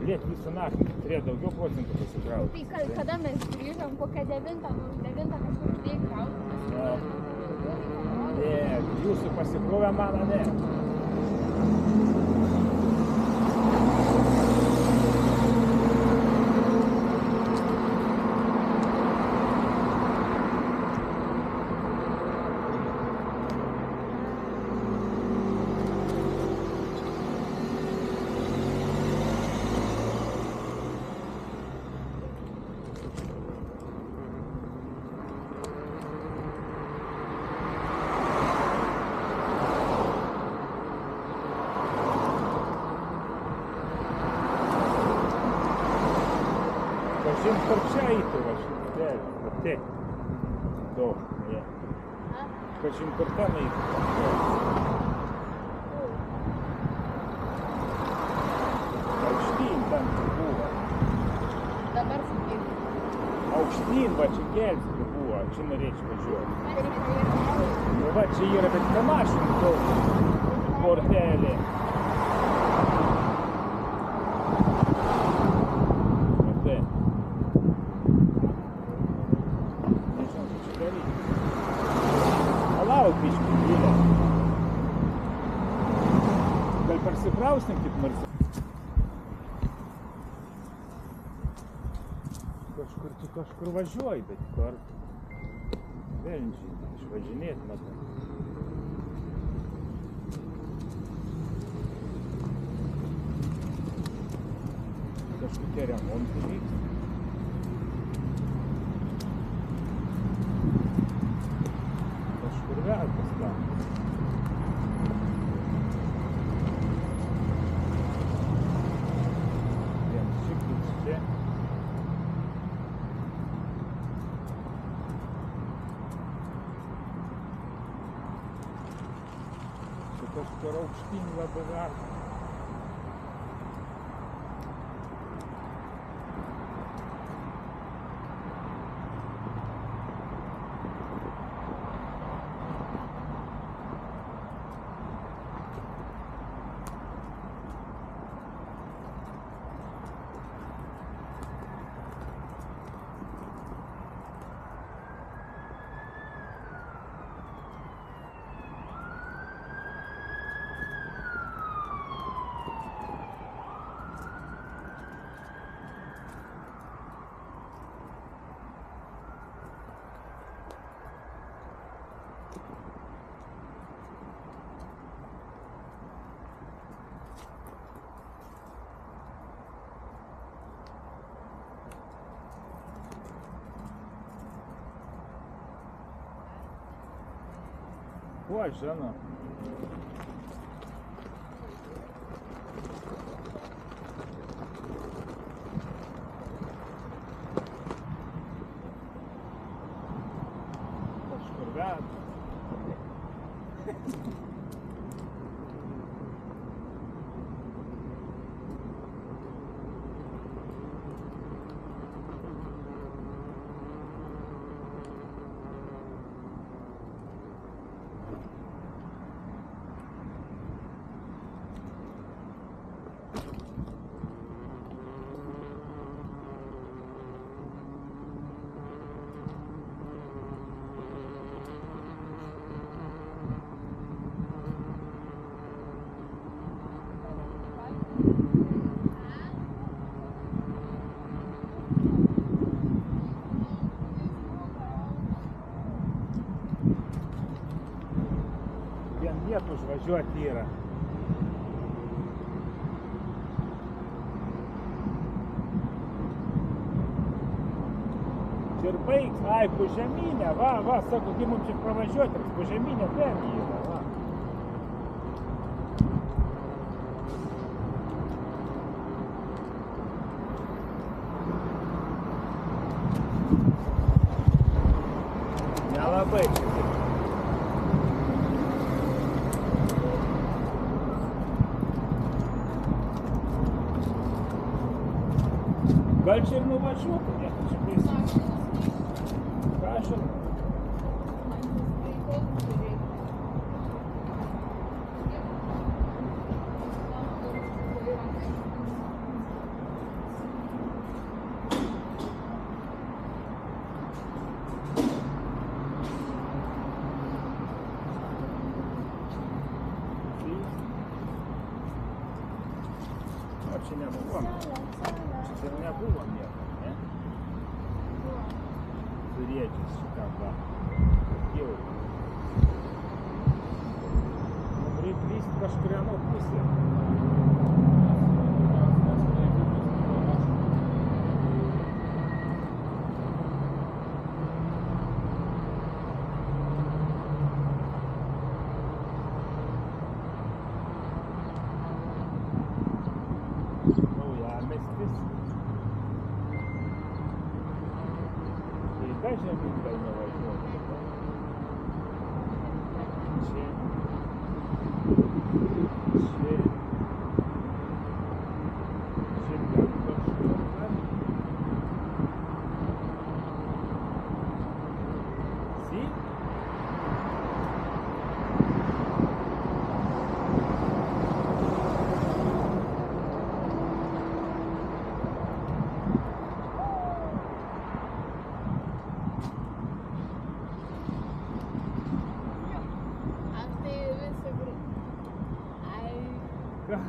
gulėti visą naktį, turėjo daugiau procentų pasikrauti. Tai kada mes grįžom, kokią 9 kažkur reikia krauti? Ne, jūsų pasikrovę mano ne. Kažin kur čia eitų, va šitėlė, va tiek. Daug, ne. Kažin kur ten eitų. Aukštyn ten buvo. Dabar sakyti. Aukštyn, va čia Gelskį buvo, čia norėčiau važiuoti. Nu va čia yra, bet be mašinų daug. Portelė. Gal persikraustinkit nors. Kažkur važiuoji, bet kur velniai išvažinėt matau. Kažkokie remontai vyks. Kažkur velkas tam. Kažkur aukštyn labai verta. Ой, жена. Шкургат. Vien vietų užvažiuoti yra. Ir baigs, ai, Požeminė, va, sako, kai mums čia pravažiuoti, Požeminė ten yra, va. Nelabai čia taip. Gal čia ir nuvažiuotų, ne, čia baisi. Prašom. чи не було? Чи це не було м'яко, не? Суречись, чи там, да. Хотів. Ну, лістка шкряно пуся. Дальше я буду дальнего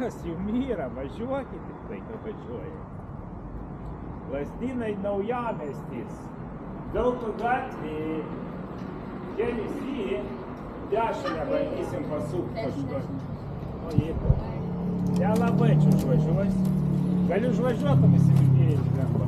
Sjumira važiuokit tik tai, kad važiuoja. Lazdynai naujamiestis. Vilko gatvėje, Kelisy, dešinę bandysim pasukti kažkur. O jeigu. Nelabai čia užvažiuosi. Gali užvažiuotum įsimylėjai lengva.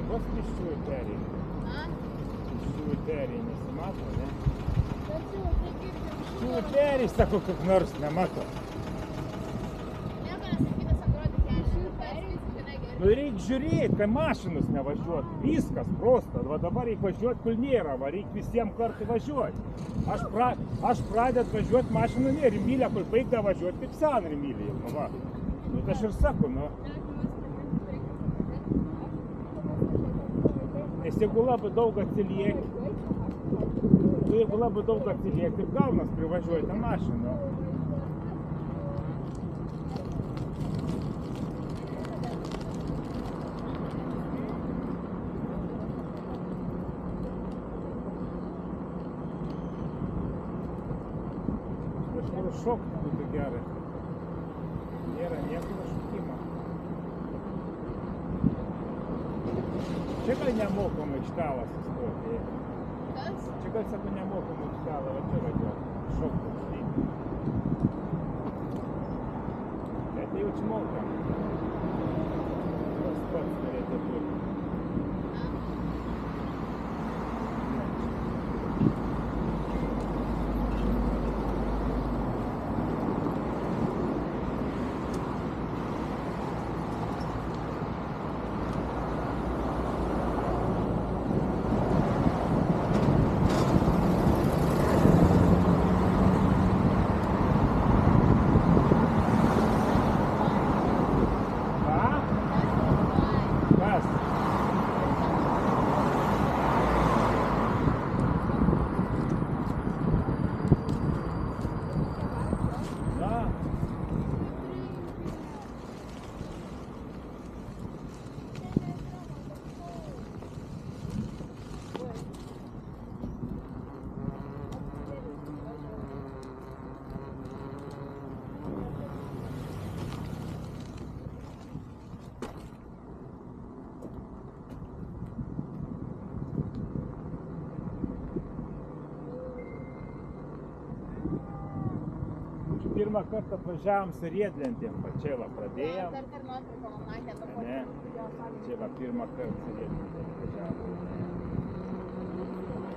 Vos pėsčiųjų perėjai. Pėsčiųjų perėjai nesimato, ne? Pėsčiųjų perėjai, sako, kaip nors nemato. Nu reikia žiūrėti, kai mašinos nevažiuot. Viskas prosta. Va dabar reikia važiuoti, kol nėra. Va reikia visiems kartu važiuoti. Aš pradedu važiuoti mašiną nėra. Rimylė, kol baigda važiuoti, kaip sen Rimylė. Nu va. Nu tai aš ir sakau, nu. Nes jeigu labai daug atsilieki, taip gaunas privažiuoji tą mašiną. Kažkur šokti būtų gerai. Nėra niekur šokimo. Čia gal nemokamai aikštelas įstoti? Kas? Čia gal sako nemokamai aikštelą, va čia važiuoti. Šokti užlygti. Bet jau čia mokam. Tas pats norėtų būti. Pirmą kartą atvažiavom su riedlentėm, va čia va pradėjom. Ne, čia va pirmą kartą su riedlentėm atvažiavom.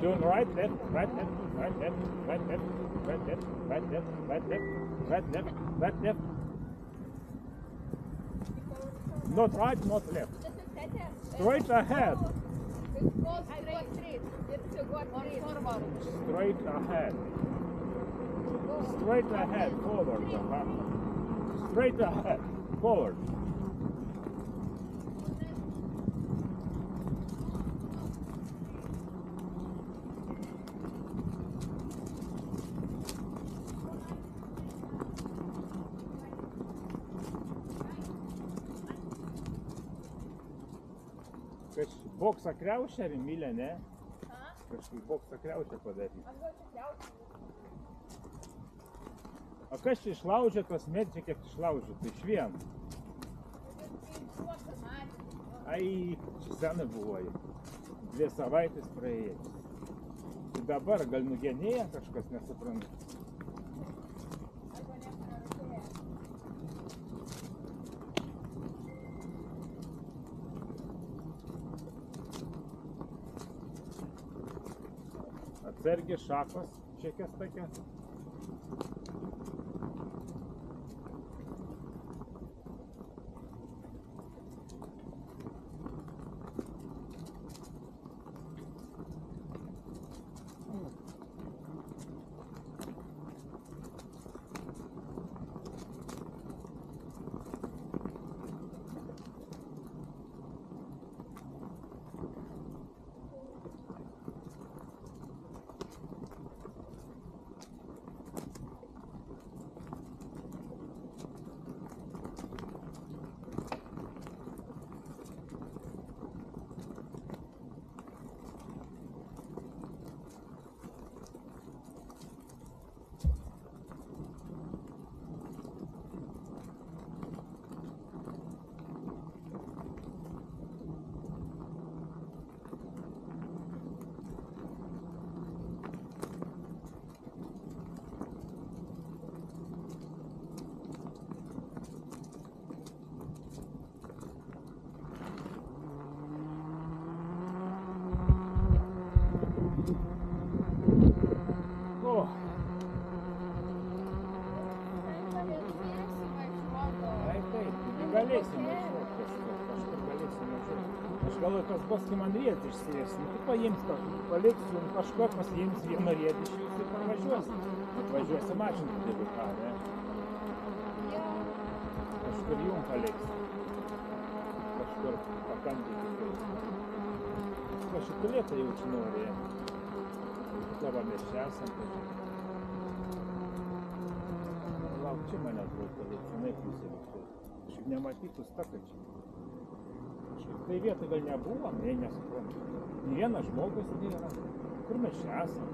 Turn right, left, right, left, right, left, right, left, right, left, right, left, right, left, right, left, right, left. Not right, not left. Straight ahead. Go straight. It's to go straight. Forward. Straight ahead. Straight ahead, forward. Straight ahead, forward. Kažkaip boksą kriaušę, Rimilė, ne? Kažkaip boksą kriaušę padaryti. Aš gal čia kliaučiu. O kas čia išlaužė tos medžiai, kiek išlaužė? Tai iš vien. Ai, čia senai buvo. 2 savaitės praėjęs. Tai dabar gal nugenėja kažkas, nesuprantu. Atsargiai šakos, čekės tokia. Galėsim važiuoti, kažkur galėsim važiuoti. Aš galvoju, tas bus, kai man riedį išsivės, nu, tu paims kažkur, paliksiu, kažkur pasiims vieną riedį iš jūsų ir parvažiuosim. Atvažiuosim mašinų dėlių ką, ne? Kažkur jum paliksim. Kažkur pakankiai. Ko šitulėtą jaučiu nori. Tavo mes čia esam. Lauk, čia mane atrodo, senai pusė. Kažkaip nematytų stakačiai. Kažkaip tai vietą gal nebuvo, ne, nesuprantu. Nė vienas žmogus nėra. Kur mes čia esam?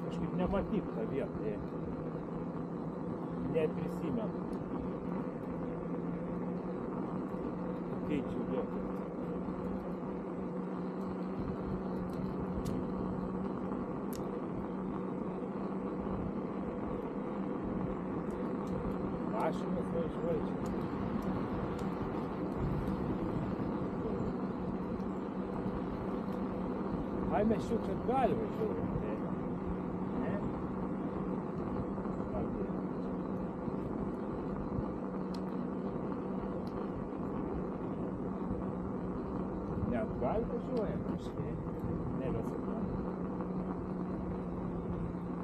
Kažkaip nematytų tą vietą. Neprisimenu. Keičiu vietą. Mašinas važiuoja. Ai, mes jau čia atgal važiuojam, ne? Ne atgal važiuojam, kažkaip. Nebesuprantu.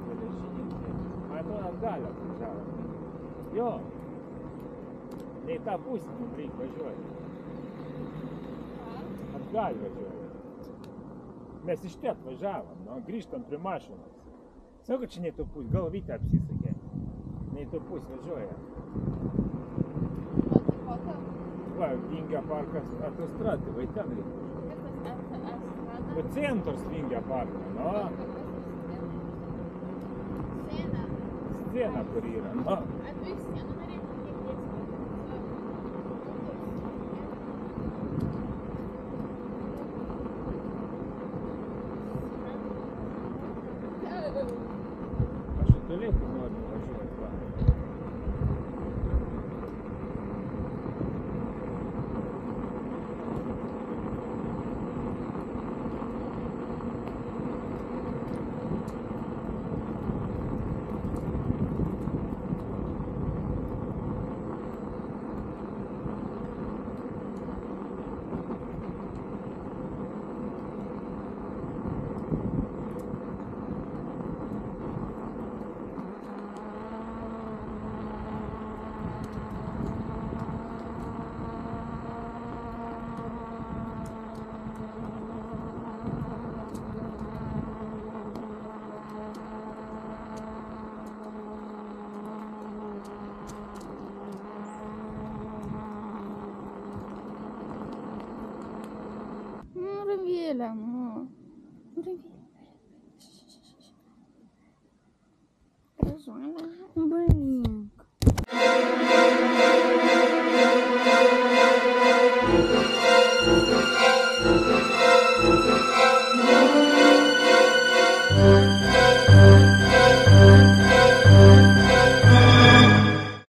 Geležininkė. Man atrodo, atgal atvažiavom. Jo, ne į tą pusę mums reikia važiuoti. Atgal važiuoti. Mes iš čia atvažiavom, nu, grįžtam prie mašinos. Sakau, kad čia ne į tą pusę, galvytę apsisakė. Ne į tą pusę važiuoja. Va, Vingio parkas autostradai, vai ten reikia. Va, centras Vingio parko, nu. Scena, kur yra, nu. Aš į tolėtį noriu važiuoti, va. Привіт.